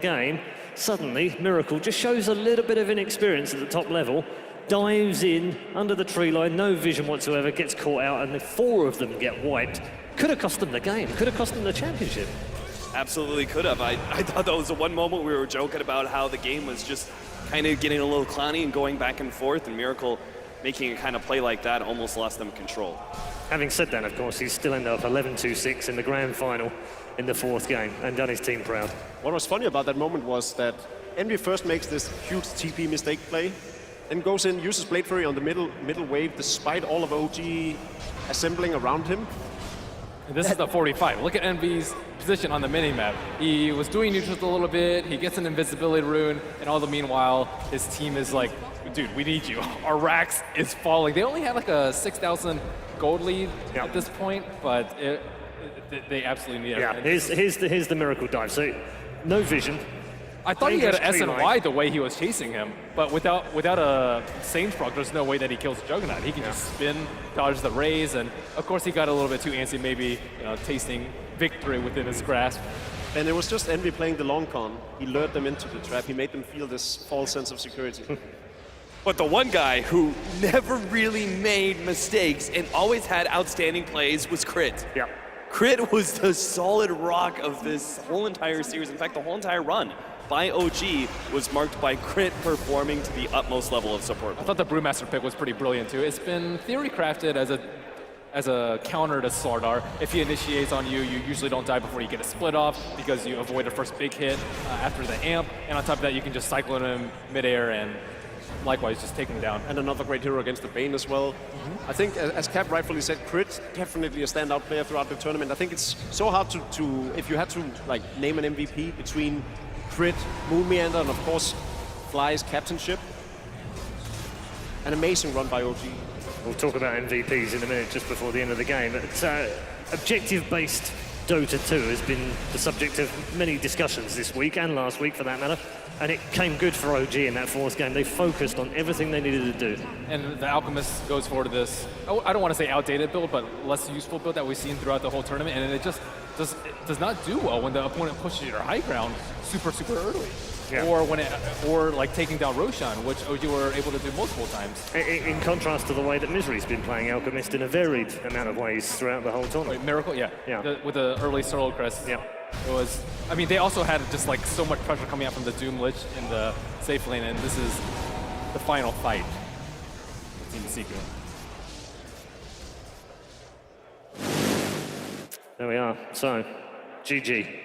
game, suddenly Miracle just shows a little bit of inexperience at the top level, dives in under the tree line, no vision whatsoever, gets caught out, and the four of them get wiped. Could have cost them the game, could have cost them the championship. Absolutely could have. I thought that was the one moment we were joking about how the game was just kind of getting a little clowny and going back and forth, and Miracle making a kind of play like that almost lost them control. Having said that, of course, he's still ended up 11-2-6 in the grand final in the fourth game and done his team proud. What was funny about that moment was that Envy first makes this huge TP mistake play, then goes in, uses Blade Fury on the middle wave despite all of OG assembling around him. And this is the 45. Look at Envy's position on the minimap. He was doing neutrals a little bit, he gets an invisibility rune, and all the meanwhile, his team is like, dude, we need you. Our Rax is falling. They only had like a 6,000 gold lead at this point, but they absolutely need it. Yeah, here's the Miracle dive. So, no vision. I thought he had an SNY the way he was chasing him, but without a Sage Proc, there's no way that he kills Juggernaut. He can just spin, dodge the raise, and of course he got a little bit too antsy, maybe tasting victory within his grasp. And it was just Envy playing the long con. He lured them into the trap. He made them feel this false sense of security. But the one guy who never really made mistakes and always had outstanding plays was Crit. Yeah. Crit was the solid rock of this whole entire series. In fact, the whole entire run by OG was marked by Crit performing to the utmost level of support. I thought the Brewmaster pick was pretty brilliant too. It's been theory crafted as a counter to Slardar. If he initiates on you, you usually don't die before you get a split off because you avoid the first big hit after the amp. And on top of that, you can just cycle him midair and likewise just take him down. And another great hero against the Bane as well. I think, as Cap rightfully said, Crit definitely a standout player throughout the tournament. I think it's so hard to if you had to like name an MVP between Crit, Moon Meander, and of course Fly's captainship. An amazing run by OG. We'll talk about MVPs in a minute just before the end of the game. But objective-based Dota 2 has been the subject of many discussions this week and last week for that matter. And it came good for OG in that fourth game. They focused on everything they needed to do. And the Alchemist goes forward to this, I don't want to say outdated build, but less useful build that we've seen throughout the whole tournament. And it just does not do well when the opponent pushes your high ground super early. Yeah. Or like taking down Roshan, which OG were able to do multiple times. In contrast to the way that Misery's been playing Alchemist in a varied amount of ways throughout the whole tournament. Wait, Miracle, yeah. With the early Sorrel Crest. Yeah. It was, I mean, they also had just like so much pressure coming out from the Doom Lich in the safe lane, and this is the final fight with Team Secret. There we are. So, GG.